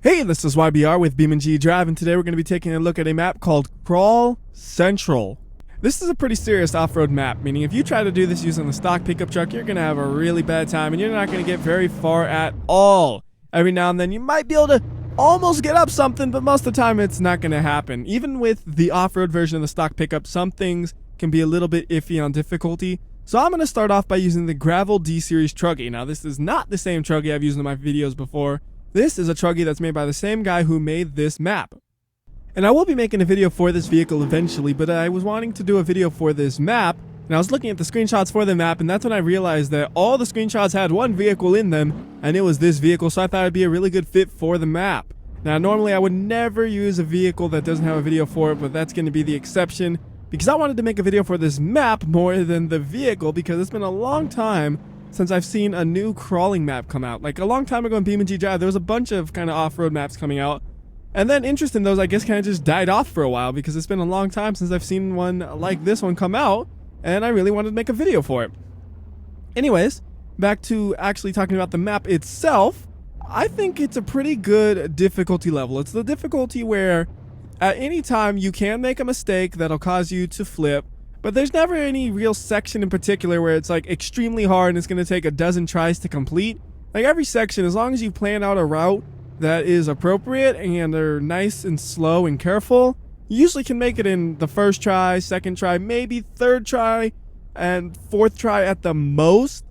Hey, this is WhyBeAre with BeamNG.drive, and today we're going to be taking a look at a map called Crawl Central. This is a pretty serious off-road map, meaning if you try to do this using the stock pickup truck, you're going to have a really bad time, and you're not going to get very far at all. Every now and then you might be able to almost get up something, but most of the time it's not going to happen. Even with the off-road version of the stock pickup, some things can be a little bit iffy on difficulty. So I'm going to start off by using the Gravel D-Series truggy. Now this is not the same truggy I've used in my videos before. This is a truggy that's made by the same guy who made this map. And I will be making a video for this vehicle eventually, but I was wanting to do a video for this map, and I was looking at the screenshots for the map, and that's when I realized that all the screenshots had one vehicle in them, and it was this vehicle, so I thought it'd be a really good fit for the map. Now normally I would never use a vehicle that doesn't have a video for it, but that's going to be the exception, because I wanted to make a video for this map more than the vehicle, because it's been a long time since I've seen a new crawling map come out. Like a long time ago in BeamNG.drive, there was a bunch of kind of off-road maps coming out, and then interest in those I guess kind of just died off for a while, because it's been a long time since I've seen one like this one come out, and I really wanted to make a video for it. Anyways, back to actually talking about the map itself. I think it's a pretty good difficulty level. It's the difficulty where at any time you can make a mistake that'll cause you to flip, but there's never any real section in particular where it's like extremely hard and it's going to take a dozen tries to complete. Like every section, as long as you plan out a route that is appropriate and are nice and slow and careful, you usually can make it in the first try, second try, maybe third try, and fourth try at the most.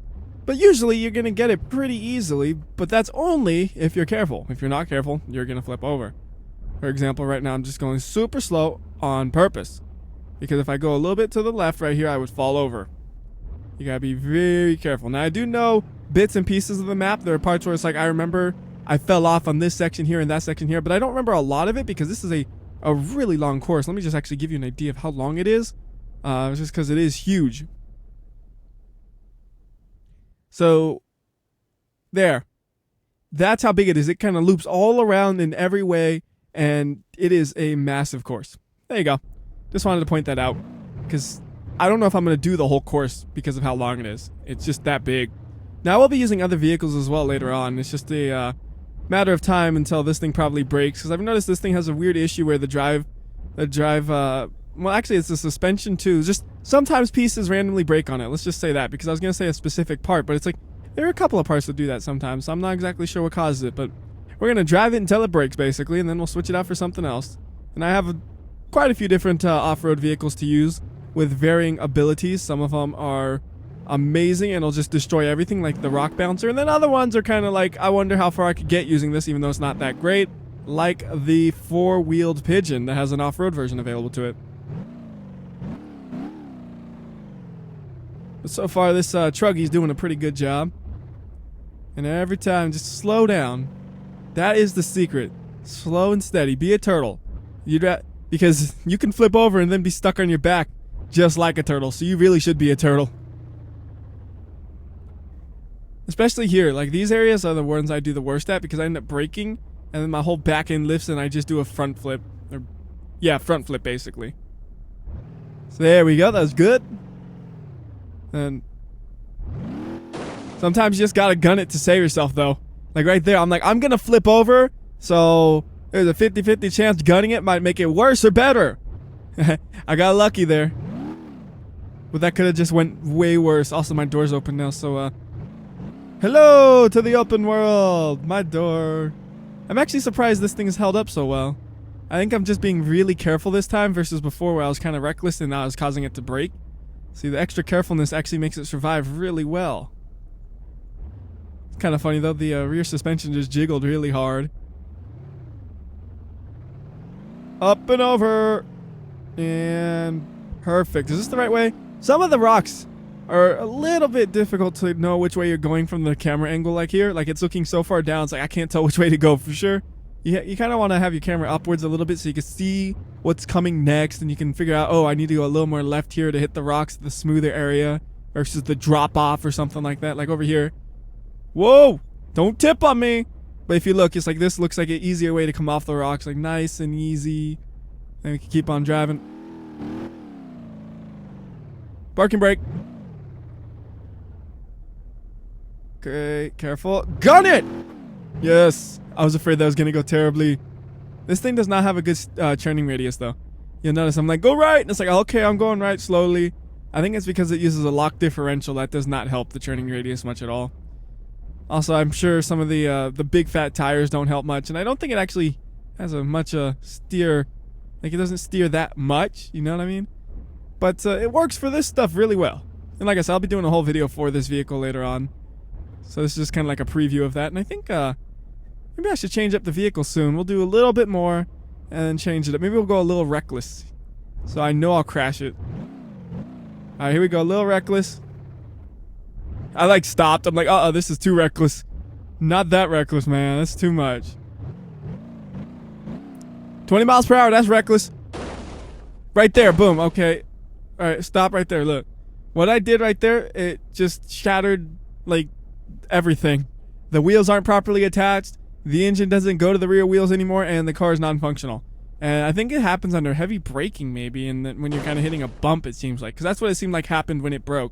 But usually you're going to get it pretty easily, but that's only if you're careful. If you're not careful, you're going to flip over. For example, right now I'm just going super slow on purpose, because if I go a little bit to the left right here, I would fall over. You gotta be very careful. Now I do know bits and pieces of the map. There are parts where it's like I remember I fell off on this section here and that section here, but I don't remember a lot of it because this is a really long course. Let me just actually give you an idea of how long it is, just because it is huge. So there, that's how big it is. It kind of loops all around in every way, and it is a massive course. There you go. Just wanted to point that out, because I don't know if I'm going to do the whole course because of how long it is. It's just that big. Now, I will be using other vehicles as well later on. It's just a matter of time until this thing probably breaks, because I've noticed this thing has a weird issue where well, actually, it's the suspension too. Just sometimes pieces randomly break on it. Let's just say that, because I was going to say a specific part, but it's like there are a couple of parts that do that sometimes, so I'm not exactly sure what causes it, but we're going to drive it until it breaks, basically, and then we'll switch it out for something else. And I have quite a few different off-road vehicles to use with varying abilities. Some of them are amazing and it'll just destroy everything, like the rock bouncer, and then other ones are kind of like, I wonder how far I could get using this, even though it's not that great, like the four-wheeled Pigeon that has an off-road version available to it. But so far this truggy's doing a pretty good job, and every time just slow down. That is the secret. Slow and steady. Be a turtle. Because you can flip over and then be stuck on your back just like a turtle, so you really should be a turtle. Especially here, like these areas are the ones I do the worst at, because I end up braking and then my whole back end lifts and I just do a front flip. Front flip basically. So there we go, that was good. And sometimes you just gotta gun it to save yourself though. Like right there, I'm like, I'm gonna flip over, so there's a 50-50 chance gunning it might make it worse or better. I got lucky there. But that could have just went way worse. Also, my door's open now, so, hello to the open world! My door. I'm actually surprised this thing has held up so well. I think I'm just being really careful this time versus before where I was kind of reckless and now I was causing it to break. See, the extra carefulness actually makes it survive really well. It's kind of funny though, the rear suspension just jiggled really hard. Up and over. And perfect. Is this the right way? Some of the rocks are a little bit difficult to know which way you're going from the camera angle, like here. Like it's looking so far down, it's like I can't tell which way to go for sure. You kind of want to have your camera upwards a little bit so you can see what's coming next, and you can figure out, oh, I need to go a little more left here to hit the rocks, the smoother area, versus the drop off or something like that. Like over here. Whoa! Don't tip on me! But if you look, it's like this looks like an easier way to come off the rocks, like nice and easy. Then we can keep on driving. Parking brake. Okay, careful. Gun it! Yes. I was afraid that was going to go terribly. This thing does not have a good turning radius, though. You'll notice I'm like, go right. And it's like, okay, I'm going right slowly. I think it's because it uses a lock differential. That does not help the turning radius much at all. Also, I'm sure some of the big fat tires don't help much. And I don't think it actually has a much steer. Like, it doesn't steer that much. You know what I mean? But it works for this stuff really well. And like I said, I'll be doing a whole video for this vehicle later on. So this is just kind of like a preview of that. And I think maybe I should change up the vehicle soon. We'll do a little bit more and then change it up. Maybe we'll go a little reckless. So I know I'll crash it. Alright, here we go. A little reckless. I like stopped. I'm like, uh-oh, this is too reckless. Not that reckless, man. That's too much. 20 miles per hour, that's reckless. Right there, boom, okay. Alright, stop right there, look. What I did right there, it just shattered, like, everything. The wheels aren't properly attached, the engine doesn't go to the rear wheels anymore, and the car is non-functional. And I think it happens under heavy braking, maybe, and then when you're kind of hitting a bump, it seems like. Because that's what it seemed like happened when it broke.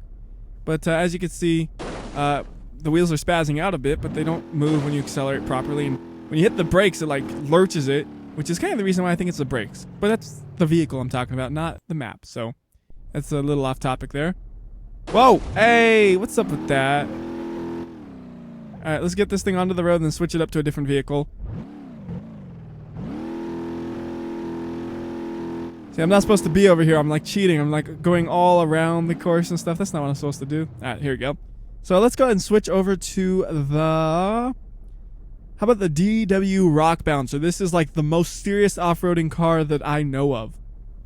But as you can see, the wheels are spazzing out a bit, but they don't move when you accelerate properly. And when you hit the brakes, it, like, lurches it, which is kind of the reason why I think it's the brakes. But that's the vehicle I'm talking about, not the map. So that's a little off topic there. Whoa! Hey! What's up with that? Alright, let's get this thing onto the road and then switch it up to a different vehicle. See, I'm not supposed to be over here. I'm like cheating. I'm like going all around the course and stuff. That's not what I'm supposed to do. Alright, here we go. So let's go ahead and switch over to the... How about the DW Rock Bouncer? This is like the most serious off-roading car that I know of.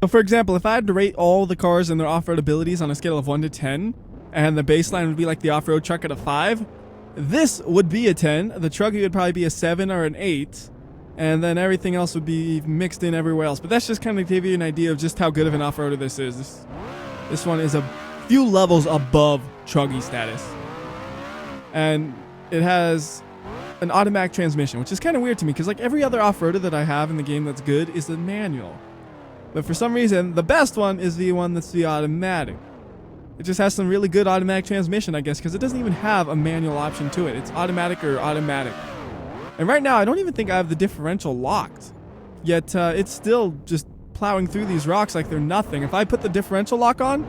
So for example, if I had to rate all the cars and their off-road abilities on a scale of 1 to 10, and the baseline would be like the off-road truck at a 5, this would be a 10. The Truggy would probably be a 7 or an 8. And then everything else would be mixed in everywhere else. But that's just kind of to give you an idea of just how good of an off-roader this is. This one is a few levels above Truggy status. And it has an automatic transmission, which is kind of weird to me because like every other off-roader that I have in the game that's good is the manual. But for some reason, the best one is the one that's the automatic. It just has some really good automatic transmission, I guess, because it doesn't even have a manual option to it. It's automatic or automatic. And right now, I don't even think I have the differential locked. Yet, it's still just plowing through these rocks like they're nothing. If I put the differential lock on,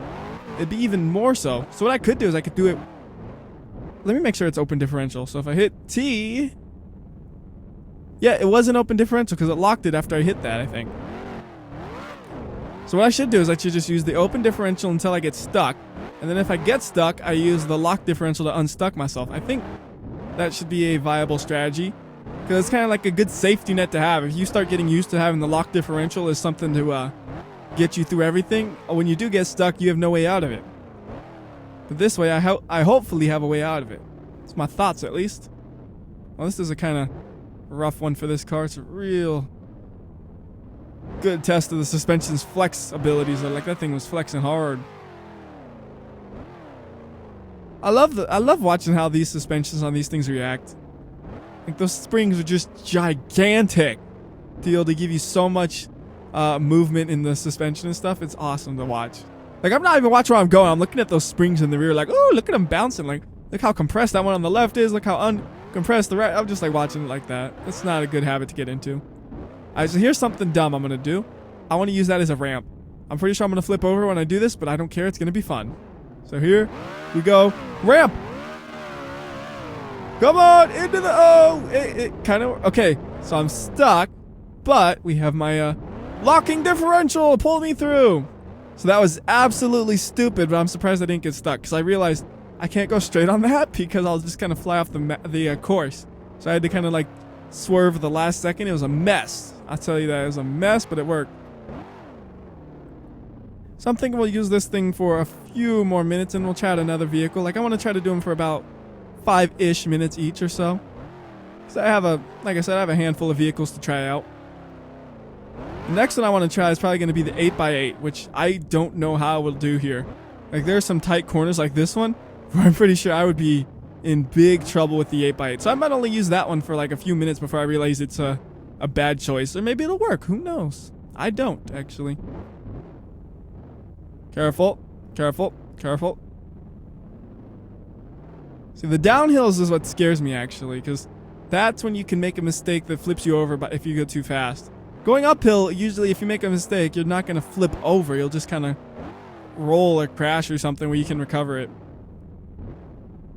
it'd be even more so. So what I could do is I could do it... Let me make sure it's open differential. So if I hit T... Yeah, it was an open differential because it locked it after I hit that, I think. So what I should do is I should just use the open differential until I get stuck. And then if I get stuck, I use the lock differential to unstuck myself. I think that should be a viable strategy. Because it's kind of like a good safety net to have. If you start getting used to having the lock differential as something to get you through everything, when you do get stuck, you have no way out of it. But this way, I hopefully have a way out of it. It's my thoughts, at least. Well, this is a kind of rough one for this car. It's a real good test of the suspension's flex abilities. Like, that thing was flexing hard. I love watching how these suspensions on these things react. Like, those springs are just gigantic to be able to give you so much movement in the suspension and stuff. It's awesome to watch. Like, I'm not even watching where I'm going. I'm looking at those springs in the rear like, oh, look at them bouncing. Like, look how compressed that one on the left is. Look how uncompressed the right. I'm just like watching it like that. It's not a good habit to get into. Alright, so here's something dumb I'm going to do. I want to use that as a ramp. I'm pretty sure I'm going to flip over when I do this, but I don't care. It's going to be fun. So here we go. Ramp! Come on, into the... Oh, it kind of... Okay, so I'm stuck, but we have my locking differential. Pull me through. So that was absolutely stupid, but I'm surprised I didn't get stuck because I realized I can't go straight on that because I'll just kind of fly off the course. So I had to kind of like swerve at the last second. It was a mess. I'll tell you that. It was a mess, but it worked. So I'm thinking we'll use this thing for a few more minutes and we'll try out another vehicle. Like, I want to try to do them for about 5-ish minutes each or so. So I have like I said, I have a handful of vehicles to try out. The next one I want to try is probably going to be the 8x8, which I don't know how we'll do here. Like, there's some tight corners like this one where I'm pretty sure I would be in big trouble with the 8x8. So I might only use that one for like a few minutes before I realize it's a bad choice. Or maybe it'll work. Who knows? I don't, actually. Careful. Careful. Careful. See, the downhills is what scares me, actually, because That's when you can make a mistake that flips you over if you go too fast. Going uphill, usually if you make a mistake, you're not going to flip over. You'll just kind of roll or crash or something where you can recover it.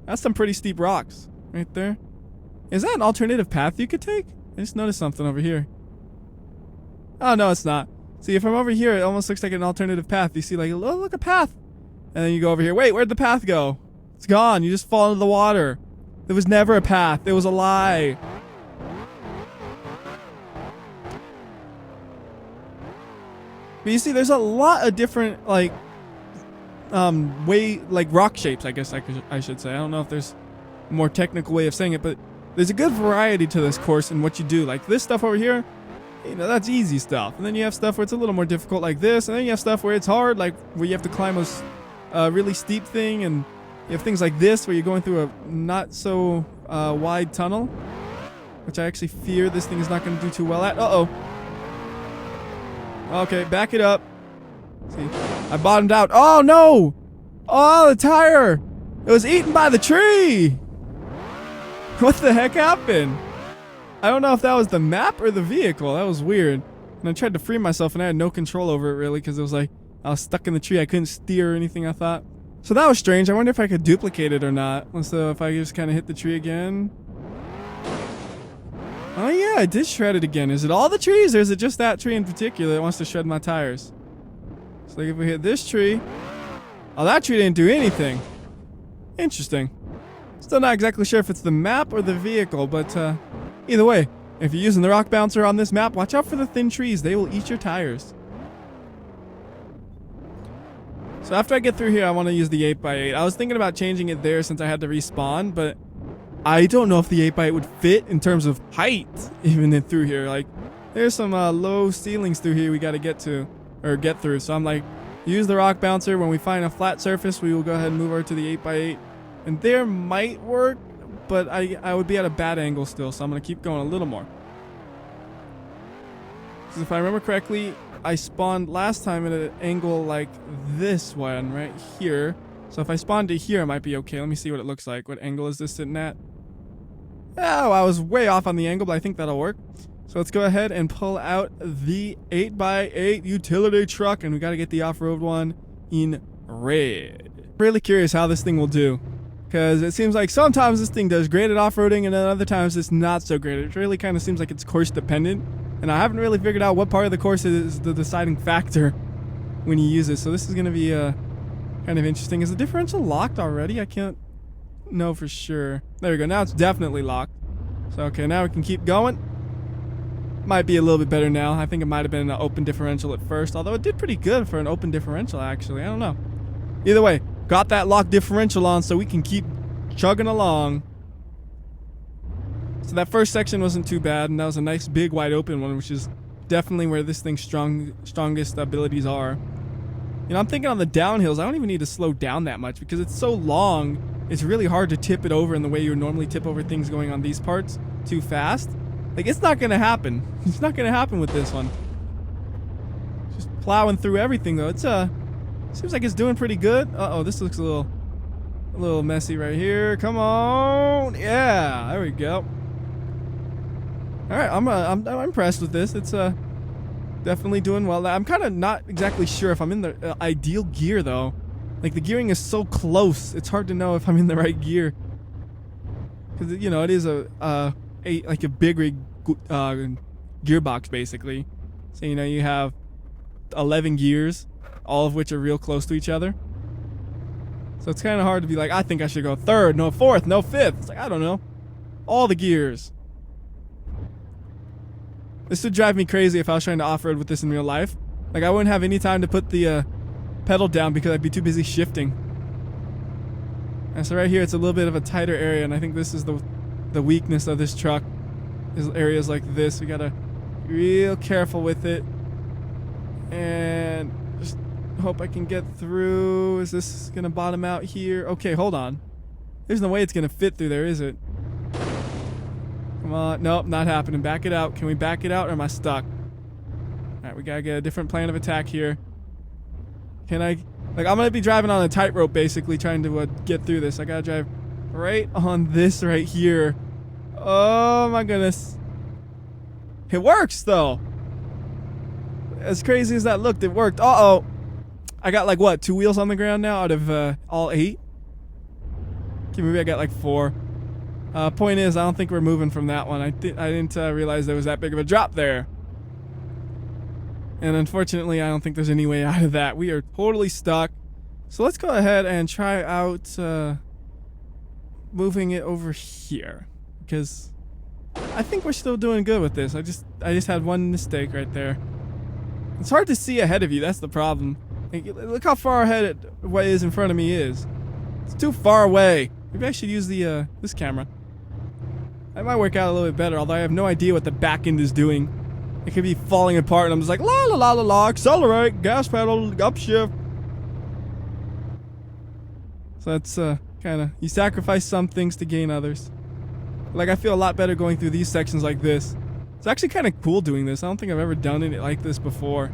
That's some pretty steep rocks right there. Is that an alternative path you could take? I just noticed something over here. Oh, no, it's not. See, if I'm over here, it almost looks like an alternative path. You see, like, oh, look, a path. And then you go over here. Wait, where'd the path go? It's gone. You just fall into the water. There was never a path. It was a lie. But you see, there's a lot of different, like, rock shapes, I guess I should say. I don't know if there's a more technical way of saying it, but there's a good variety to this course and what you do. Like this stuff over here, you know, that's easy stuff. And then you have stuff where it's a little more difficult like this. And then you have stuff where it's hard, like where you have to climb a really steep thing. And you have things like this where you're going through a not so wide tunnel, which I actually fear this thing is not going to do too well at. Uh-oh. Okay, back it up. See, I bottomed out. Oh, no! Oh, the tire! It was eaten by the tree! What the heck happened? I don't know if that was the map or the vehicle. That was weird. And I tried to free myself and I had no control over it really because it was like I was stuck in the tree. I couldn't steer or anything, I thought. So that was strange. I wonder if I could duplicate it or not. So if I just kind of hit the tree again. Oh yeah, I did shred it again. Is it all the trees or is it just that tree in particular that wants to shred my tires? So like if we hit this tree. Oh, that tree didn't do anything. Interesting. Still not exactly sure if it's the map or the vehicle, but either way, if you're using the rock bouncer on this map, watch out for the thin trees. They will eat your tires. So after I get through here, I want to use the 8x8. I was thinking about changing it there since I had to respawn, but I don't know if the 8x8 would fit in terms of height even through here. Like, there's some low ceilings through here we got to get through. So I'm like, use the rock bouncer. When we find a flat surface, we will go ahead and move over to the 8x8. And there might work, but I would be at a bad angle still, so I'm going to keep going a little more. Because if I remember correctly, I spawned last time at an angle like this one right here. So if I spawn to here, it might be okay. Let me see what it looks like. What angle is this sitting at? Oh, I was way off on the angle, but I think that'll work. So let's go ahead and pull out the 8x8 utility truck, and we got to get the off-road one in red. Really curious how this thing will do. Because it seems like sometimes this thing does great at off-roading and then other times it's not so great. It really kind of seems like it's course dependent. And I haven't really figured out what part of the course is the deciding factor when you use it. So this is going to be kind of interesting. Is the differential locked already? I can't know for sure. There we go. Now it's definitely locked. So okay, now we can keep going. Might be a little bit better now. I think it might have been an open differential at first. Although it did pretty good for an open differential actually. I don't know. Either way. Got that lock differential on so we can keep chugging along. So that first section wasn't too bad, and that was a nice big wide open one, which is definitely where this thing's strongest abilities are. You know, I'm thinking on the downhills, I don't even need to slow down that much because it's so long, it's really hard to tip it over in the way you would normally tip over things going on these parts too fast. Like, it's not going to happen. It's not going to happen with this one. Just plowing through everything, though. It's seems like it's doing pretty good. Uh-oh, this looks a little messy right here. Come on. Yeah, there we go. All right, I'm impressed with this. It's definitely doing well. I'm kind of not exactly sure if I'm in the ideal gear though. Like the gearing is so close. It's hard to know if I'm in the right gear. Cuz you know, it is a big rig gearbox basically. So you know, you have 11 gears. All of which are real close to each other. So it's kind of hard to be like, I think I should go third, no fourth, no fifth. It's like, I don't know. All the gears. This would drive me crazy if I was trying to off-road with this in real life. Like, I wouldn't have any time to put the pedal down because I'd be too busy shifting. And so right here, it's a little bit of a tighter area, and I think this is the weakness of this truck. Is areas like this. We gotta be real careful with it. And just hope I can get through. Is this gonna bottom out here? Okay, hold on. There's no way it's gonna fit through there, is it? Come on. Nope, not happening. Back it out. Can we back it out or am I stuck? Alright, we gotta get a different plan of attack here. Can I... Like, I'm gonna be driving on a tightrope basically trying to get through this. I gotta drive right on this right here. Oh my goodness. It works though. As crazy as that looked, it worked. Uh-oh. I got like what, 2 wheels on the ground now out of all 8? Okay, maybe I got like 4. Point is, I don't think we're moving from that one. I didn't realize there was that big of a drop there. And unfortunately, I don't think there's any way out of that. We are totally stuck. So let's go ahead and try out moving it over here. Because I think we're still doing good with this. I just had one mistake right there. It's hard to see ahead of you. That's the problem. Like, look how far ahead what is in front of me is. It's too far away. Maybe I should use the this camera. That might work out a little bit better, although I have no idea what the back end is doing. It could be falling apart and I'm just like, la la la la la, accelerate, gas pedal, upshift. So that's kind of, you sacrifice some things to gain others. Like, I feel a lot better going through these sections like this. It's actually kind of cool doing this. I don't think I've ever done it like this before.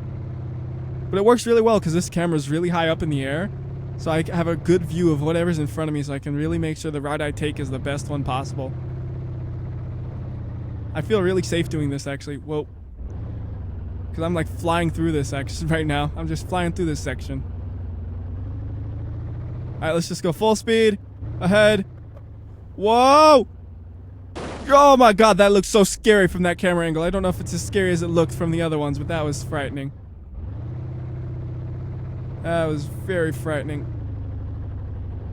But it works really well because this camera is really high up in the air. So I have a good view of whatever's in front of me so I can really make sure the route I take is the best one possible. I feel really safe doing this actually. Whoa. Because I'm like flying through this section right now. I'm just flying through this section. Alright, let's just go full speed. Ahead. Whoa! Oh my god, that looks so scary from that camera angle. I don't know if it's as scary as it looked from the other ones, but that was frightening. That was very frightening.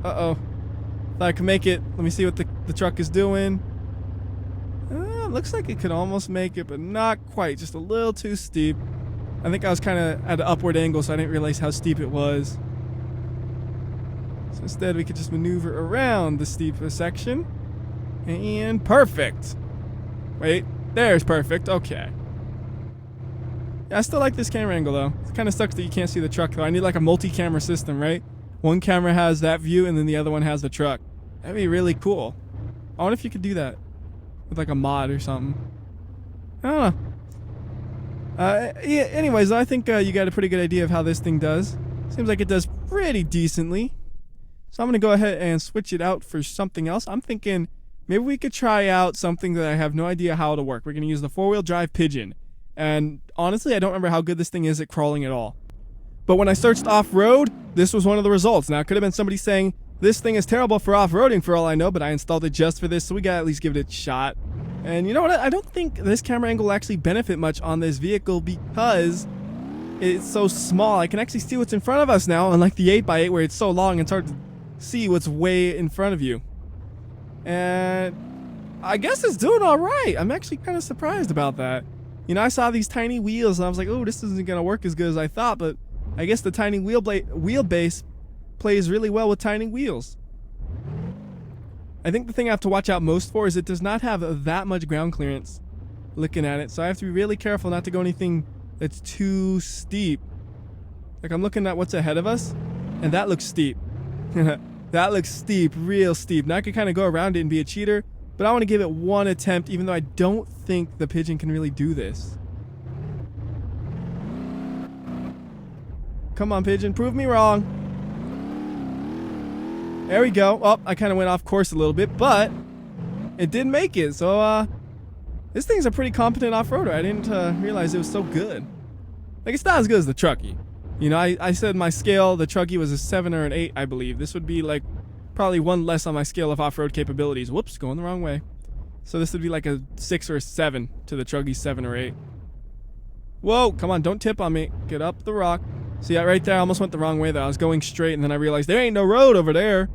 Uh-oh. Thought I could make it. Let me see what the truck is doing. Looks like it could almost make it, but not quite. Just a little too steep. I think I was kind of at an upward angle, so I didn't realize how steep it was. So instead, we could just maneuver around the steeper section. And perfect. Wait, there's perfect. Okay. Yeah, I still like this camera angle, though. It kind of sucks that you can't see the truck, though. I need like a multi-camera system, right? One camera has that view, and then the other one has the truck. That'd be really cool. I wonder if you could do that with like a mod or something. I don't know. Yeah, anyways, I think you got a pretty good idea of how this thing does. Seems like it does pretty decently. So I'm going to go ahead and switch it out for something else. I'm thinking maybe we could try out something that I have no idea how it'll work. We're going to use the 4-wheel drive Pigeon. And honestly, I don't remember how good this thing is at crawling at all. But when I searched off-road, this was one of the results. Now, it could have been somebody saying, this thing is terrible for off-roading for all I know, but I installed it just for this, so we gotta at least give it a shot. And you know what? I don't think this camera angle will actually benefit much on this vehicle because it's so small. I can actually see what's in front of us now, unlike the 8x8 where it's so long it's hard to see what's way in front of you. And I guess it's doing all right. I'm actually kind of surprised about that. You know, I saw these tiny wheels and I was like, oh, this isn't gonna work as good as I thought, but I guess the tiny wheelbase plays really well with tiny wheels. I think the thing I have to watch out most for is it does not have that much ground clearance looking at it, so I have to be really careful not to go anything that's too steep. Like, I'm looking at what's ahead of us, and that looks steep. That looks steep, real steep. Now I could kind of go around it and be a cheater, but I want to give it one attempt, even though I don't think the Pigeon can really do this. Come on, Pigeon, prove me wrong. There we go. Oh, I kind of went off course a little bit, but it did make it. So, this thing's a pretty competent off-roader. I didn't realize it was so good. Like, it's not as good as the Truckee. You know, I said my scale, the Truckee was a 7 or an 8, I believe. This would be, like, probably one less on my scale of off-road capabilities. Whoops, going the wrong way. So this would be like a 6 or a 7 to the Truckee's 7 or 8. Whoa, come on, don't tip on me. Get up the rock. See that right there? I almost went the wrong way there. I was going straight and then I realized there ain't no road over there.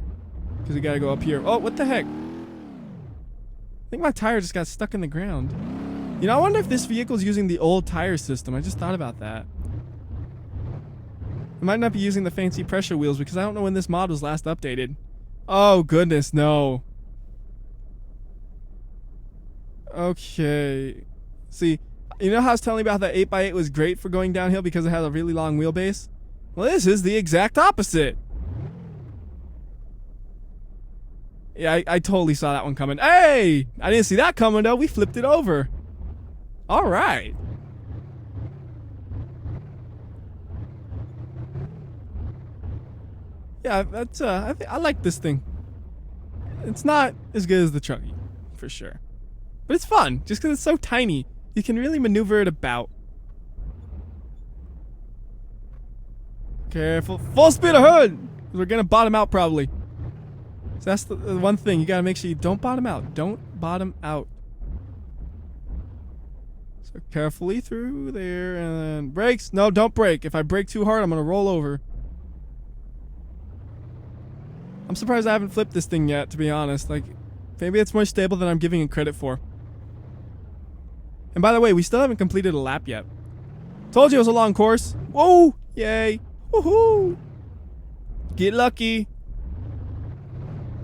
Because we gotta go up here. Oh, what the heck? I think my tire just got stuck in the ground. You know, I wonder if this vehicle is using the old tire system. I just thought about that. It might not be using the fancy pressure wheels because I don't know when this mod was last updated. Oh, goodness, no. Okay. See, you know how I was telling you about that 8x8 was great for going downhill because it had a really long wheelbase? Well, this is the exact opposite. Yeah, I totally saw that one coming. Hey! I didn't see that coming, though. We flipped it over. All right. Yeah, that's, I like this thing. It's not as good as the Truckee, for sure. But it's fun, just because it's so tiny. You can really maneuver it about. Careful. Full speed ahead! We're going to bottom out probably. So that's the one thing. You got to make sure you don't bottom out. Don't bottom out. So carefully through there and then brakes. No, don't brake. If I brake too hard, I'm going to roll over. I'm surprised I haven't flipped this thing yet, to be honest. Like, maybe it's more stable than I'm giving it credit for. And by the way, we still haven't completed a lap yet. Told you it was a long course. Whoa! Yay! Woohoo! Get lucky.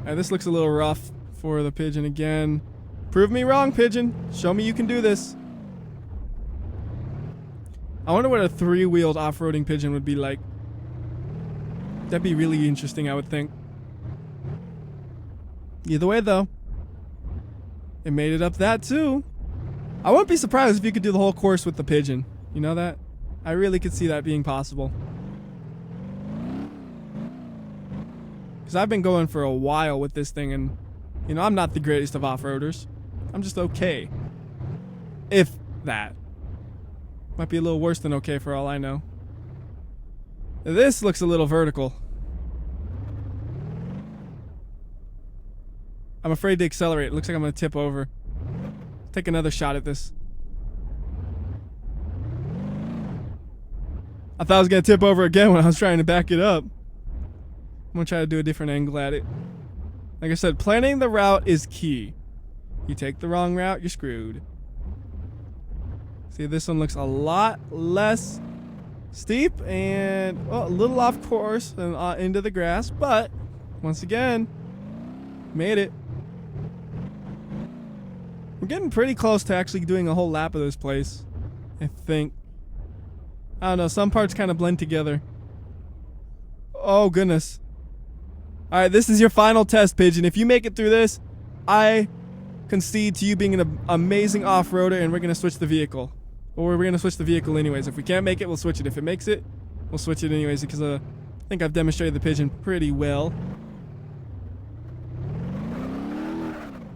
Alright, this looks a little rough for the Pigeon again. Prove me wrong, Pigeon. Show me you can do this. I wonder what a 3-wheeled off-roading Pigeon would be like. That'd be really interesting, I would think. Either way, though, it made it up that too. I wouldn't be surprised if you could do the whole course with the Pigeon. You know that? I really could see that being possible. Because I've been going for a while with this thing, and, you know, I'm not the greatest of off-roaders. I'm just okay. If that. Might be a little worse than okay for all I know. This looks a little vertical. I'm afraid to accelerate. It looks like I'm going to tip over. Take another shot at this. I thought I was going to tip over again when I was trying to back it up. I'm going to try to do a different angle at it. Like I said, planning the route is key. You take the wrong route, you're screwed. See, this one looks a lot less steep and, well, a little off course and into the grass. But, once again, made it. We're getting pretty close to actually doing a whole lap of this place, I think. I don't know, some parts kind of blend together. Oh, goodness. Alright, this is your final test, Pigeon. If you make it through this, I concede to you being an amazing off-roader, and we're going to switch the vehicle. Or we're going to switch the vehicle anyways. If we can't make it, we'll switch it. If it makes it, we'll switch it anyways, because I think I've demonstrated the Pigeon pretty well.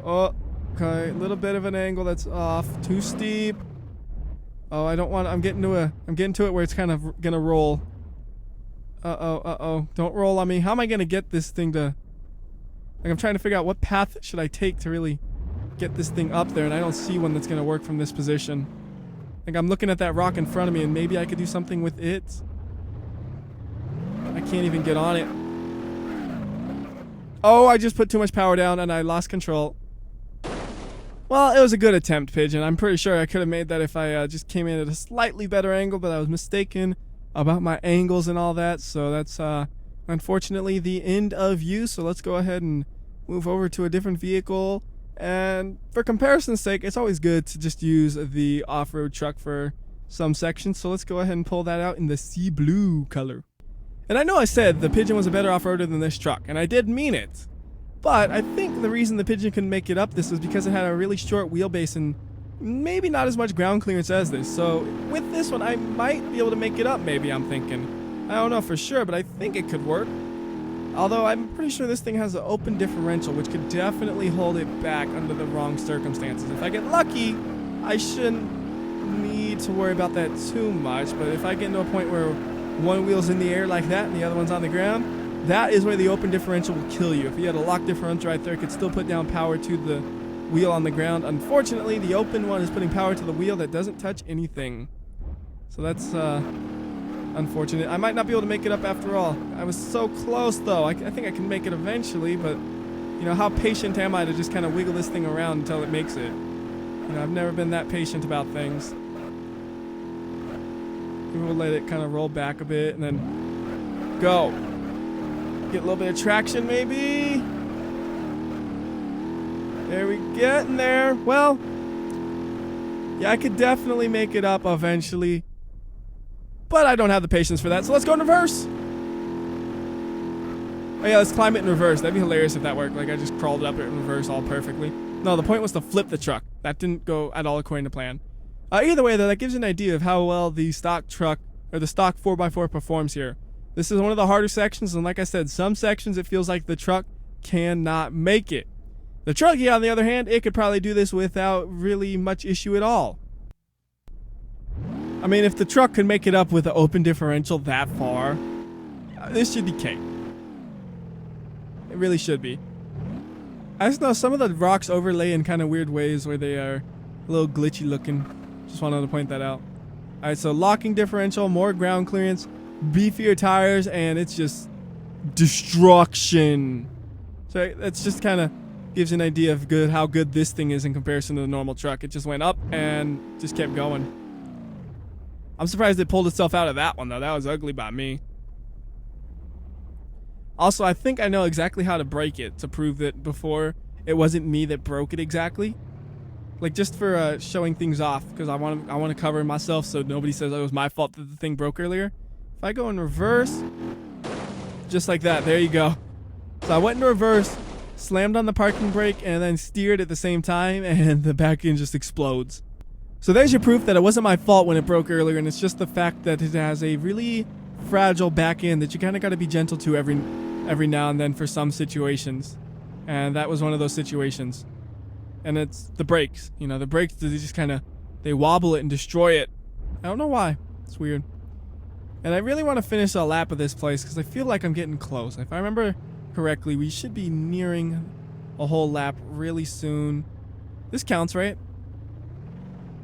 Oh, okay, a little bit of an angle that's off. Too steep. Oh, I don't want. I'm getting to it where it's kind of gonna roll. Uh-oh. Don't roll on me. How am I gonna get this thing to... Like, I'm trying to figure out what path should I take to really get this thing up there, and I don't see one that's gonna work from this position. Like, I'm looking at that rock in front of me, and maybe I could do something with it. I can't even get on it. Oh, I just put too much power down, and I lost control. Well, it was a good attempt, Pigeon. I'm pretty sure I could have made that if I just came in at a slightly better angle, but I was mistaken about my angles and all that. So that's unfortunately the end of you. So let's go ahead and move over to a different vehicle. And for comparison's sake, it's always good to just use the off-road truck for some sections. So let's go ahead and pull that out in the sea blue color. And I know I said the Pigeon was a better off-roader than this truck, and I did mean it. But I think the reason the Pigeon couldn't make it up this was because it had a really short wheelbase and maybe not as much ground clearance as this. So with this one, I might be able to make it up, maybe, I'm thinking. I don't know for sure, but I think it could work. Although I'm pretty sure this thing has an open differential, which could definitely hold it back under the wrong circumstances. If I get lucky, I shouldn't need to worry about that too much. But if I get into a point where one wheel's in the air like that and the other one's on the ground, that is where the open differential will kill you. If you had a lock differential right there, it could still put down power to the wheel on the ground. Unfortunately, the open one is putting power to the wheel that doesn't touch anything. So that's unfortunate. I might not be able to make it up after all. I was so close, though. I think I can make it eventually, but, you know, how patient am I to just kind of wiggle this thing around until it makes it? You know, I've never been that patient about things. Maybe we'll let it kind of roll back a bit and then go. Get a little bit of traction, maybe. There we get in there. Well, yeah, I could definitely make it up eventually, but I don't have the patience for that. So let's go in reverse. Oh yeah, let's climb it in reverse. That'd be hilarious if that worked. Like I just crawled up it in reverse all perfectly. No, the point was to flip the truck. That didn't go at all according to plan. Either way, though, that gives you an idea of how well the stock truck or the stock 4x4 performs here. This is one of the harder sections, and like I said, some sections it feels like the truck cannot make it. The Truckee, on the other hand, it could probably do this without really much issue at all. I mean, if the truck could make it up with an open differential that far, this should be cake. It really should be. I just know some of the rocks overlay in kind of weird ways where they are a little glitchy looking. Just wanted to point that out. Alright, so locking differential, more ground clearance, beefier tires, and it's just destruction. So that's just kind of gives you an idea of how good this thing is in comparison to the normal truck. It just went up and just kept going. I'm surprised it pulled itself out of that one, though. That was ugly by me. Also, I think I know exactly how to break it to prove that before it wasn't me that broke it exactly. Like, just for showing things off, because I want to cover myself so nobody says it was my fault that the thing broke earlier. If I go in reverse, just like that, there you go. So I went in reverse, slammed on the parking brake, and then steered at the same time, and the back end just explodes. So there's your proof that it wasn't my fault when it broke earlier, and it's just the fact that it has a really fragile back end that you kind of got to be gentle to every now and then for some situations. And that was one of those situations. And it's the brakes. You know, the brakes, they just kind of, they wobble it and destroy it. I don't know why. It's weird. And I really want to finish a lap of this place because I feel like I'm getting close. If I remember correctly, we should be nearing a whole lap really soon. This counts, right?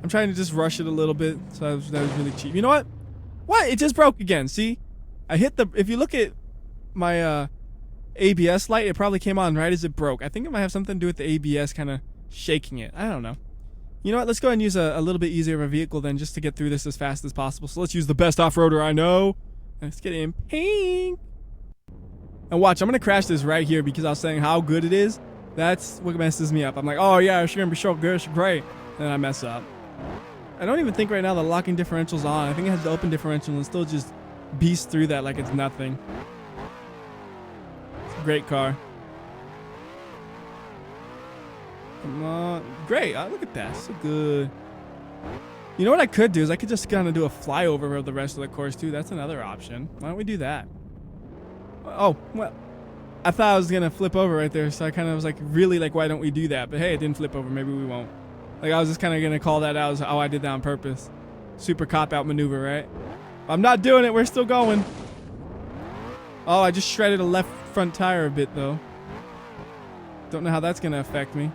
I'm trying to just rush it a little bit, so that was really cheap. You know what? What? It just broke again. See? I hit the... If you look at my ABS light, it probably came on right as it broke. I think it might have something to do with the ABS kind of shaking it. I don't know. You know what? Let's go ahead and use a little bit easier of a vehicle then just to get through this as fast as possible. So let's use the best off-roader I know. Let's get in pink. And watch, I'm going to crash this right here because I was saying how good it is. That's what messes me up. I'm like, oh yeah, it's going to be so good, it's great. Then I mess up. I don't even think right now the locking differential's on. I think it has the open differential and still just beast through that like it's nothing. It's a great car. Come on. Great. Oh, look at that. So good. You know what I could do is I could just kind of do a flyover of the rest of the course too. That's another option. Why don't we do that? Oh, well, I thought I was going to flip over right there. So I kind of was like, really, like, why don't we do that? But hey, it didn't flip over. Maybe we won't. Like, I was just kind of going to call that out as, oh, I did that on purpose. Super cop-out maneuver, right? I'm not doing it. We're still going. Oh, I just shredded a left front tire a bit, though. Don't know how that's going to affect me.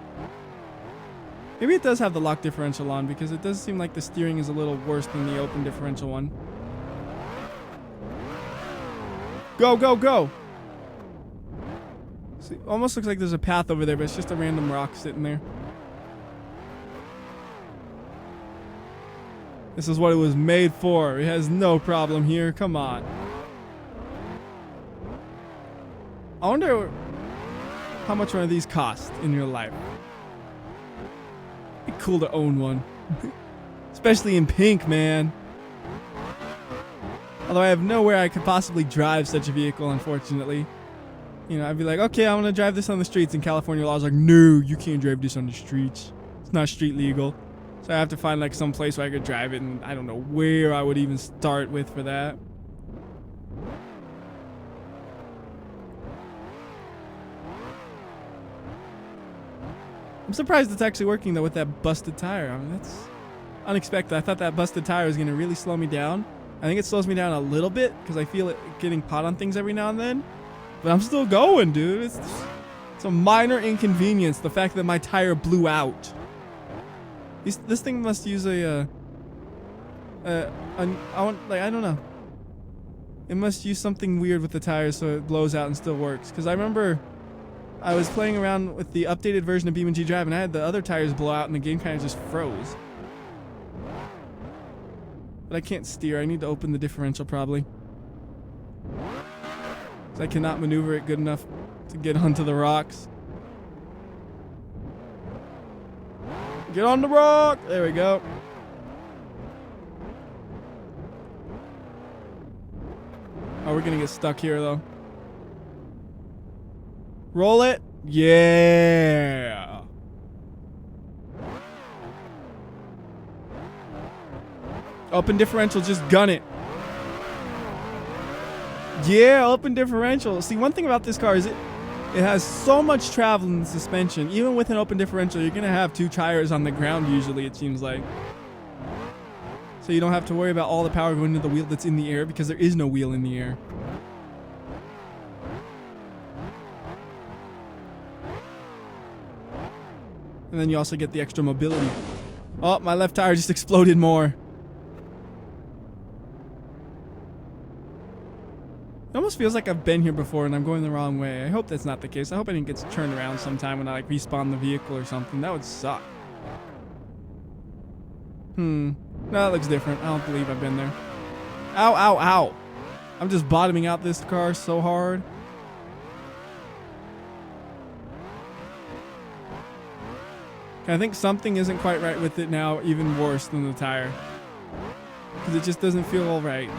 Maybe it does have the lock differential on because it does seem like the steering is a little worse than the open differential one. Go, go, go! See, almost looks like there's a path over there, but it's just a random rock sitting there. This is what it was made for. It has no problem here. Come on. I wonder how much one of these cost in your life. It'd be cool to own one. Especially in pink, man. Although I have nowhere I could possibly drive such a vehicle, unfortunately. You know, I'd be like, okay, I want to drive this on the streets. And California law is like, no, you can't drive this on the streets. It's not street legal. So I have to find like some place where I could drive it, and I don't know where I would even start with for that. I'm surprised it's actually working though with that busted tire. I mean, that's unexpected. I thought that busted tire was gonna really slow me down. I think it slows me down a little bit because I feel it getting caught on things every now and then. But I'm still going, dude. It's a minor inconvenience, the fact that my tire blew out. This thing must use I don't know. It must use something weird with the tires so it blows out and still works. Because I remember I was playing around with the updated version of BeamNG.drive and I had the other tires blow out and the game kind of just froze. But I can't steer. I need to open the differential probably. I cannot maneuver it good enough to get onto the rocks. Get on the rock! There we go. Oh, we're gonna get stuck here though. Roll it. Yeah. Open differential, just gun it. Yeah, open differential. See, one thing about this car is It has so much travel in the suspension. Even with an open differential, you're going to have 2 tires on the ground usually, it seems like. So you don't have to worry about all the power going to the wheel that's in the air because there is no wheel in the air. And then you also get the extra mobility. Oh, my left tire just exploded more. It almost feels like I've been here before and I'm going the wrong way. I hope that's not the case. I hope I didn't get turned around sometime when I like respawn the vehicle or something. That would suck. No, that looks different. I don't believe I've been there. Ow, ow, ow. I'm just bottoming out this car so hard. I think something isn't quite right with it now, even worse than the tire. Because it just doesn't feel all right.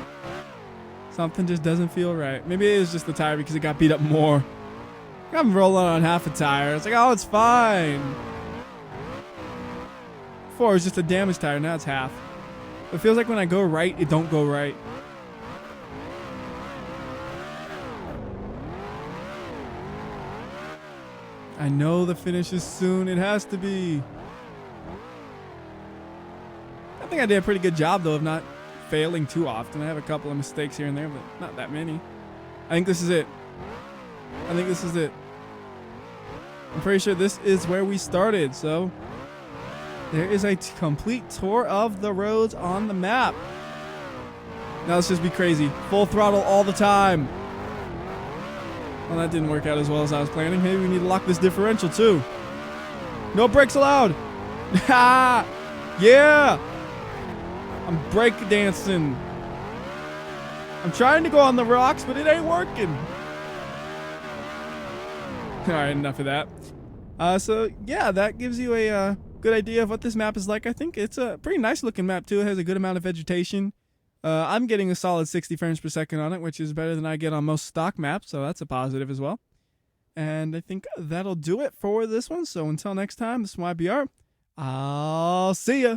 Something just doesn't feel right. Maybe it is just the tire because it got beat up more. I'm rolling on half a tire. It's like, oh, it's fine. Before it was just a damaged tire, now it's half. It feels like when I go right, it don't go right. I know the finish is soon. It has to be. I think I did a pretty good job, though, of not failing too often. I have a couple of mistakes here and there, but not that many. I think this is it. I think this is it. I'm pretty sure this is where we started, so there is a complete tour of the roads on the map. Now let's just be crazy. Full throttle all the time. Well, that didn't work out as well as I was planning. Maybe we need to lock this differential too. No brakes allowed. Ha! Yeah! I'm break dancing. I'm trying to go on the rocks, but it ain't working. Alright, enough of that. So, yeah, that gives you a good idea of what this map is like. I think it's a pretty nice looking map too. It has a good amount of vegetation. I'm getting a solid 60 frames per second on it, which is better than I get on most stock maps, so that's a positive as well. And I think that'll do it for this one. So until next time, this is WhyBeAre. I'll see ya.